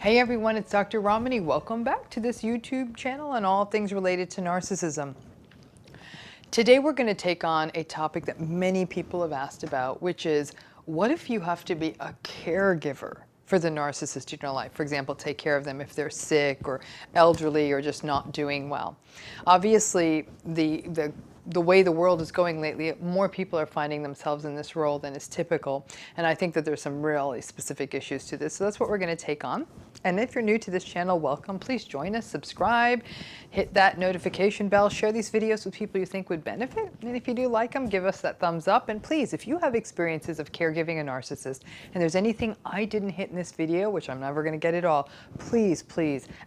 Hey everyone, it's Dr. Ramani. Welcome back to this YouTube channel on all things related to narcissism. Today we're going to take on a topic that many people have asked about, which is, what if you have to be a caregiver for the narcissist in your life? For example, take care of them if they're sick or elderly or just not doing well. Obviously, the way the world is going lately, more people are finding themselves in this role than is typical. And I think that there's some really specific issues to this. So that's what we're going to take on. And if you're new to this channel, welcome. Please join us, subscribe, hit that notification bell, share these videos with people you think would benefit. And if you do like them, give us that thumbs up. And please, if you have experiences of caregiving a narcissist, and there's anything I didn't hit in this video, which I'm never going to get it all, please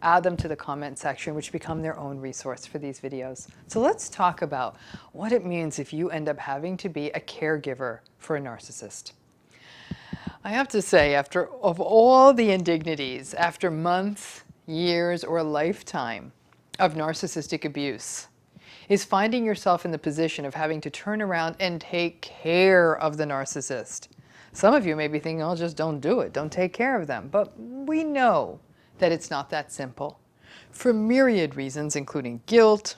add them to the comment section, which become their own resource for these videos. So let's talk about what it means if you end up having to be a caregiver for a narcissist. I have to say, of all the indignities, after months, years, or a lifetime of narcissistic abuse, is finding yourself in the position of having to turn around and take care of the narcissist. Some of you may be thinking, oh, just don't do it, don't take care of them. But we know that it's not that simple, for myriad reasons, including guilt,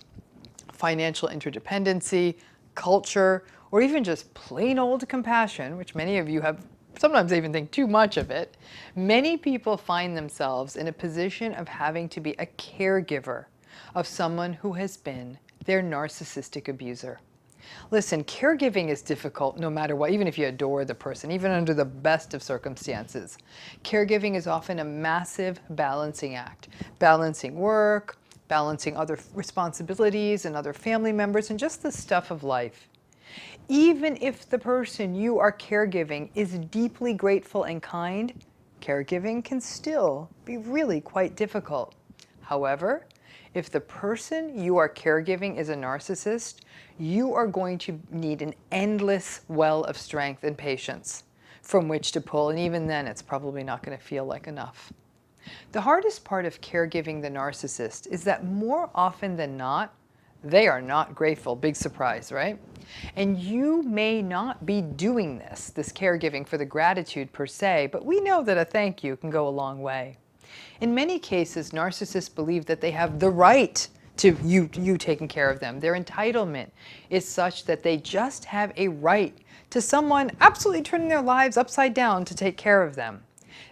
financial interdependency, culture, or even just plain old compassion, which many of you have sometimes even think too much of it. Many people find themselves in a position of having to be a caregiver of someone who has been their narcissistic abuser. Listen, caregiving is difficult no matter what, even if you adore the person, even under the best of circumstances. Caregiving is often a massive balancing act, balancing work, balancing other responsibilities and other family members and just the stuff of life. Even if the person you are caregiving is deeply grateful and kind, caregiving can still be really quite difficult. However, if the person you are caregiving is a narcissist, you are going to need an endless well of strength and patience from which to pull, and even then it's probably not going to feel like enough. The hardest part of caregiving the narcissist is that more often than not, they are not grateful. Big surprise, right? And you may not be doing this caregiving for the gratitude per se, but we know that a thank you can go a long way. In many cases, narcissists believe that they have the right to you taking care of them. Their entitlement is such that they just have a right to someone absolutely turning their lives upside down to take care of them.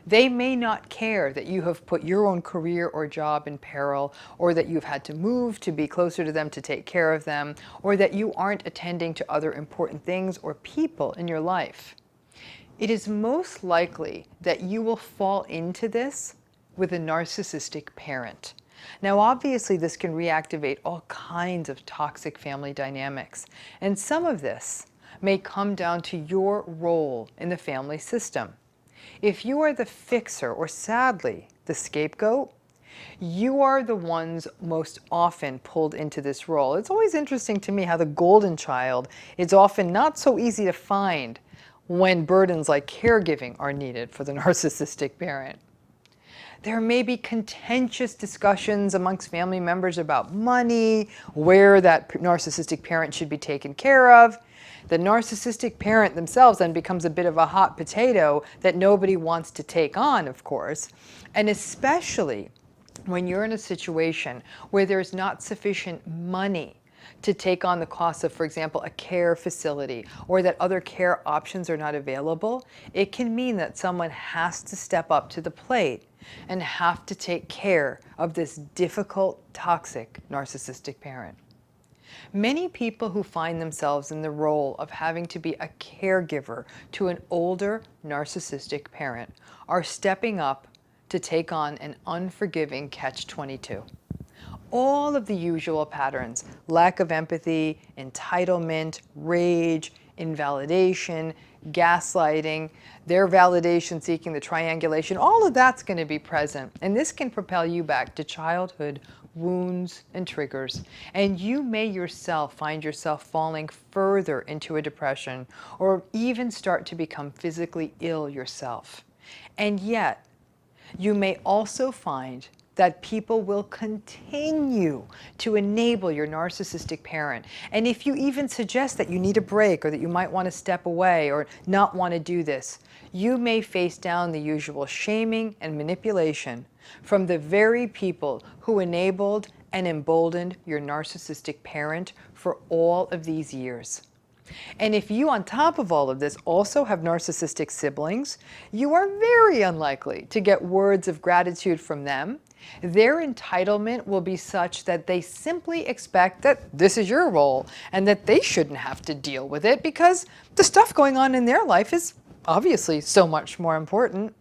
They may not care that you have put your own career or job in peril, or that you've had to move to be closer to them to take care of them, or that you aren't attending to other important things or people in your life. It is most likely that you will fall into this with a narcissistic parent. Now, obviously, this can reactivate all kinds of toxic family dynamics, and some of this may come down to your role in the family system. If you are the fixer, or sadly, the scapegoat, you are the ones most often pulled into this role. It's always interesting to me how the golden child is often not so easy to find when burdens like caregiving are needed for the narcissistic parent. There may be contentious discussions amongst family members about money, where that narcissistic parent should be taken care of. The narcissistic parent themselves then becomes a bit of a hot potato that nobody wants to take on, of course, and especially when you're in a situation where there's not sufficient money to take on the cost of, for example, a care facility, or that other care options are not available. It can mean that someone has to step up to the plate and have to take care of this difficult, toxic, narcissistic parent. Many people who find themselves in the role of having to be a caregiver to an older narcissistic parent are stepping up to take on an unforgiving catch-22. All of the usual patterns, lack of empathy, entitlement, rage, invalidation, gaslighting, their validation seeking, the triangulation, all of that's going to be present. And this can propel you back to childhood wounds and triggers. And you may yourself find yourself falling further into a depression, or even start to become physically ill yourself. And yet, you may also find that people will continue to enable your narcissistic parent. And if you even suggest that you need a break, or that you might want to step away or not want to do this, you may face down the usual shaming and manipulation from the very people who enabled and emboldened your narcissistic parent for all of these years. And if you, on top of all of this, also have narcissistic siblings, you are very unlikely to get words of gratitude from them. Their entitlement will be such that they simply expect that this is your role and that they shouldn't have to deal with it because the stuff going on in their life is obviously so much more important.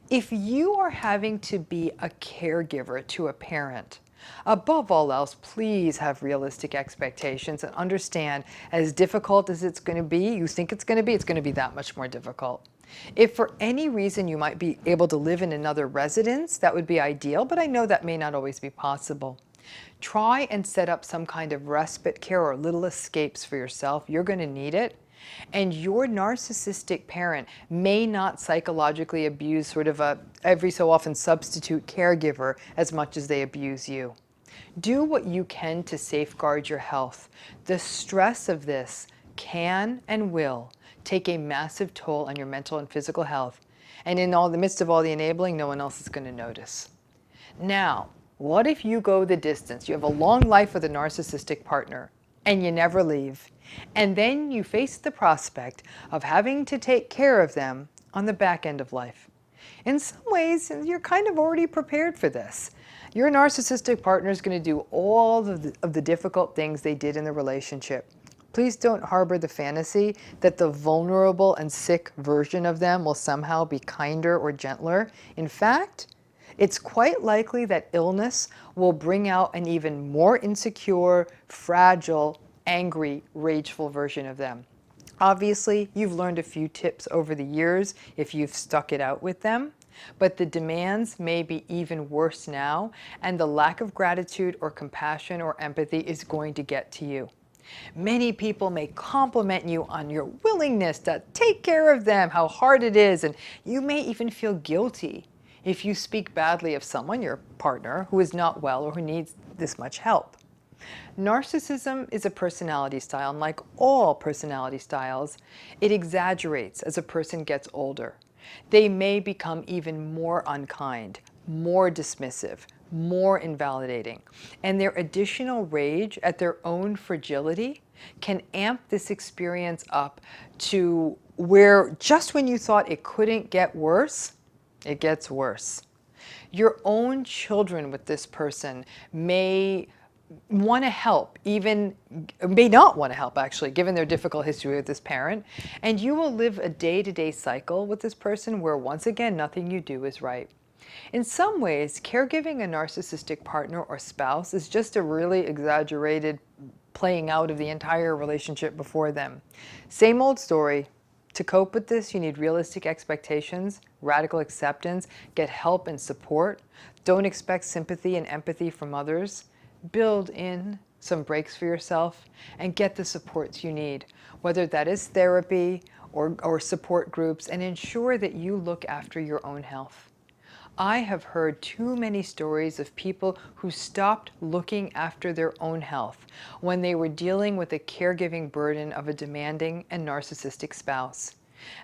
If you are having to be a caregiver to a parent, above all else, please have realistic expectations and understand, as difficult as it's going to be, you think it's going to be that much more difficult. If for any reason you might be able to live in another residence, that would be ideal, but I know that may not always be possible. Try and set up some kind of respite care or little escapes for yourself. You're going to need it. And your narcissistic parent may not psychologically abuse sort of a every so often substitute caregiver as much as they abuse you. Do what you can to safeguard your health. The stress of this can and will take a massive toll on your mental and physical health. And in the midst of all the enabling, no one else is going to notice. Now, what if you go the distance? You have a long life with a narcissistic partner and you never leave. And then you face the prospect of having to take care of them on the back end of life. In some ways, you're kind of already prepared for this. Your narcissistic partner is going to do all of the difficult things they did in the relationship. Please don't harbor the fantasy that the vulnerable and sick version of them will somehow be kinder or gentler. In fact, it's quite likely that illness will bring out an even more insecure, fragile, angry, rageful version of them. Obviously, you've learned a few tips over the years if you've stuck it out with them, but the demands may be even worse now, and the lack of gratitude or compassion or empathy is going to get to you. Many people may compliment you on your willingness to take care of them, how hard it is, and you may even feel guilty if you speak badly of someone, your partner, who is not well or who needs this much help. Narcissism is a personality style, and like all personality styles, it exaggerates as a person gets older. They may become even more unkind, more dismissive, more invalidating, and their additional rage at their own fragility can amp this experience up to where just when you thought it couldn't get worse, it gets worse. Your own children with this person may want to help, even may not want to help actually, given their difficult history with this parent, and you will live a day-to-day cycle with this person where once again nothing you do is right. In some ways, caregiving a narcissistic partner or spouse is just a really exaggerated playing out of the entire relationship before them. Same old story. To cope with this, you need realistic expectations, radical acceptance, get help and support. Don't expect sympathy and empathy from others. Build in some breaks for yourself and get the supports you need, whether that is therapy or support groups, and ensure that you look after your own health. I have heard too many stories of people who stopped looking after their own health when they were dealing with the caregiving burden of a demanding and narcissistic spouse.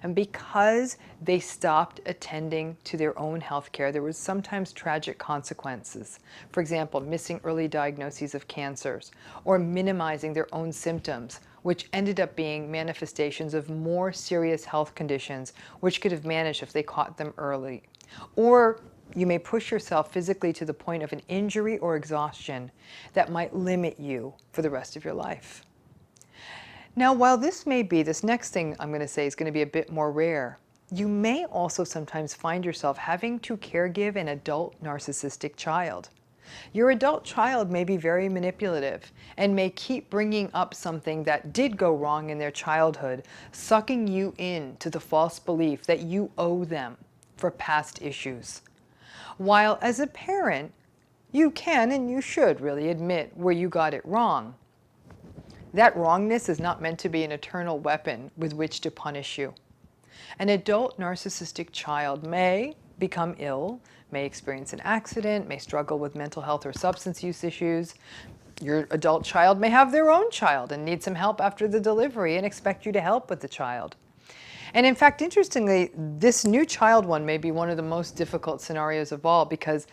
And because they stopped attending to their own health care, there was sometimes tragic consequences. For example, missing early diagnoses of cancers or minimizing their own symptoms, which ended up being manifestations of more serious health conditions, which could have managed if they caught them early. Or you may push yourself physically to the point of an injury or exhaustion that might limit you for the rest of your life. Now, while this next thing I'm going to say is going to be a bit more rare, you may also sometimes find yourself having to caregive an adult narcissistic child. Your adult child may be very manipulative and may keep bringing up something that did go wrong in their childhood, sucking you into the false belief that you owe them for past issues. While as a parent, you can and you should really admit where you got it wrong. That wrongness is not meant to be an eternal weapon with which to punish you. An adult narcissistic child may become ill, may experience an accident, may struggle with mental health or substance use issues. Your adult child may have their own child and need some help after the delivery and expect you to help with the child. And in fact, interestingly, this new child one may be one of the most difficult scenarios of all, because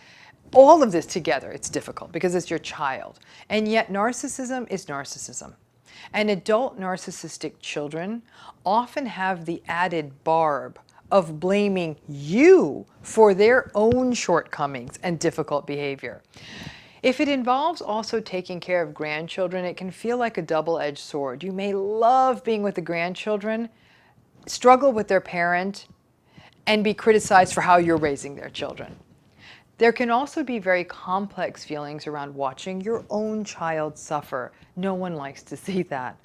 all of this together, it's difficult because it's your child. And yet narcissism is narcissism. And adult narcissistic children often have the added barb of blaming you for their own shortcomings and difficult behavior. If it involves also taking care of grandchildren, it can feel like a double-edged sword. You may love being with the grandchildren, struggle with their parent, and be criticized for how you're raising their children. There can also be very complex feelings around watching your own child suffer. No one likes to see that.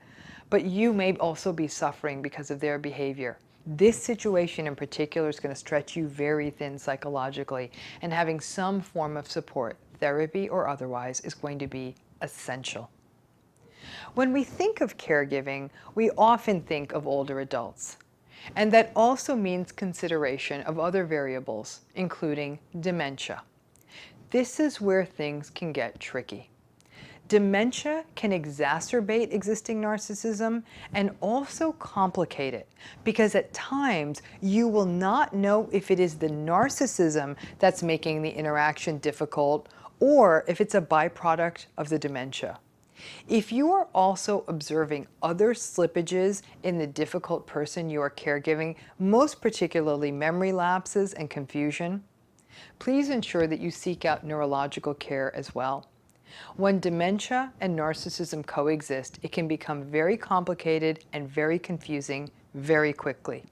But you may also be suffering because of their behavior. This situation in particular is going to stretch you very thin psychologically, and having some form of support, therapy or otherwise, is going to be essential. When we think of caregiving, we often think of older adults. And that also means consideration of other variables, including dementia. This is where things can get tricky. Dementia can exacerbate existing narcissism and also complicate it, because at times you will not know if it is the narcissism that's making the interaction difficult or if it's a byproduct of the dementia. If you are also observing other slippages in the difficult person you are caregiving, most particularly memory lapses and confusion, please ensure that you seek out neurological care as well. When dementia and narcissism coexist, it can become very complicated and very confusing very quickly.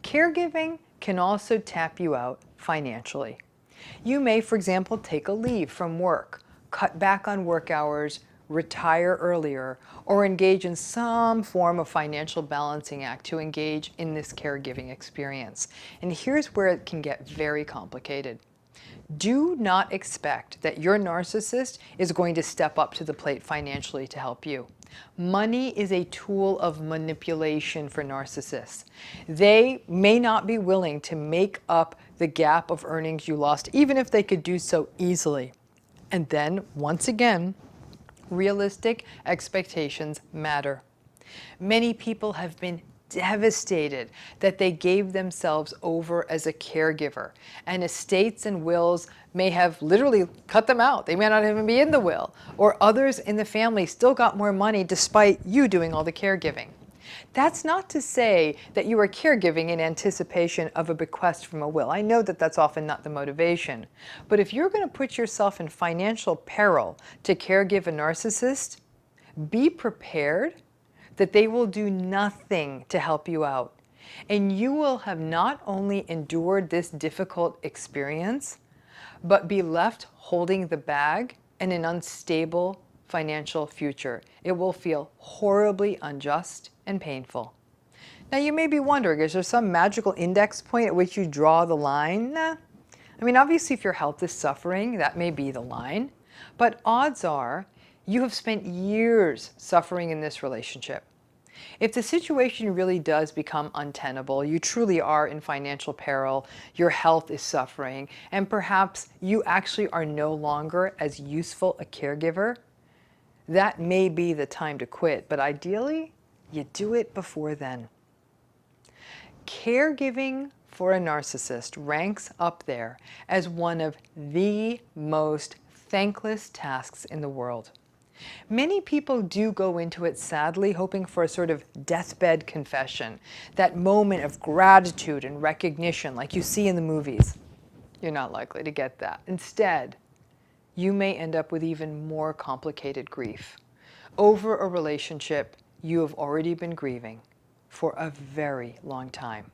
Caregiving can also tap you out financially. You may, for example, take a leave from work, cut back on work hours, retire earlier, or engage in some form of financial balancing act to engage in this caregiving experience. And here's where it can get very complicated. Do not expect that your narcissist is going to step up to the plate financially to help you. Money is a tool of manipulation for narcissists. They may not be willing to make up the gap of earnings you lost, even if they could do so easily. And then, once again, realistic expectations matter. Many people have been devastated that they gave themselves over as a caregiver, and estates and wills may have literally cut them out. They may not even be in the will, or others in the family still got more money despite you doing all the caregiving. That's not to say that you are caregiving in anticipation of a bequest from a will. I know that that's often not the motivation. But if you're going to put yourself in financial peril to caregive a narcissist, be prepared that they will do nothing to help you out. And you will have not only endured this difficult experience, but be left holding the bag in an unstable financial future. It will feel horribly unjust and painful. Now you may be wondering, is there some magical index point at which you draw the line? Nah. I mean, obviously if your health is suffering, that may be the line. But odds are you have spent years suffering in this relationship. If the situation really does become untenable, you truly are in financial peril, your health is suffering, and perhaps you actually are no longer as useful a caregiver, that may be the time to quit. But ideally, you do it before then. Caregiving for a narcissist ranks up there as one of the most thankless tasks in the world. Many people do go into it sadly hoping for a sort of deathbed confession, that moment of gratitude and recognition like you see in the movies. You're not likely to get that. Instead, you may end up with even more complicated grief over a relationship you have already been grieving for a very long time.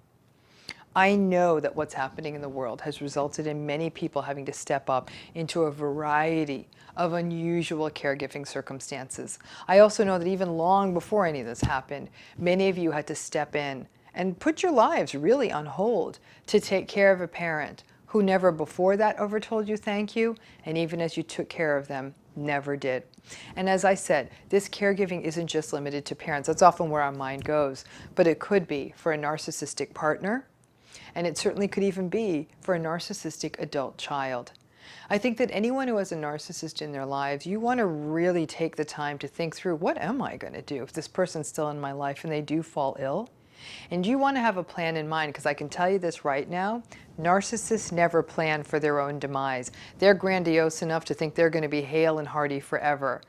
I know that what's happening in the world has resulted in many people having to step up into a variety of unusual caregiving circumstances. I also know that even long before any of this happened, many of you had to step in and put your lives really on hold to take care of a parent who never before that overtold you thank you, and even as you took care of them, never did. And as I said, this caregiving isn't just limited to parents. That's often where our mind goes, but it could be for a narcissistic partner, and it certainly could even be for a narcissistic adult child. I think that anyone who has a narcissist in their lives, you want to really take the time to think through, what am I going to do if this person's still in my life and they do fall ill? And you want to have a plan in mind, because I can tell you this right now, narcissists never plan for their own demise. They're grandiose enough to think they're going to be hale and hearty forever.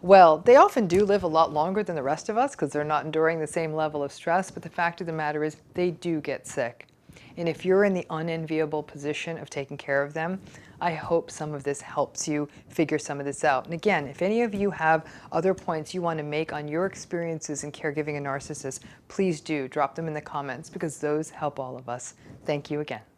Well, they often do live a lot longer than the rest of us because they're not enduring the same level of stress, but the fact of the matter is they do get sick. And if you're in the unenviable position of taking care of them, I hope some of this helps you figure some of this out. And again, if any of you have other points you want to make on your experiences in caregiving a narcissist, please do drop them in the comments because those help all of us. Thank you again.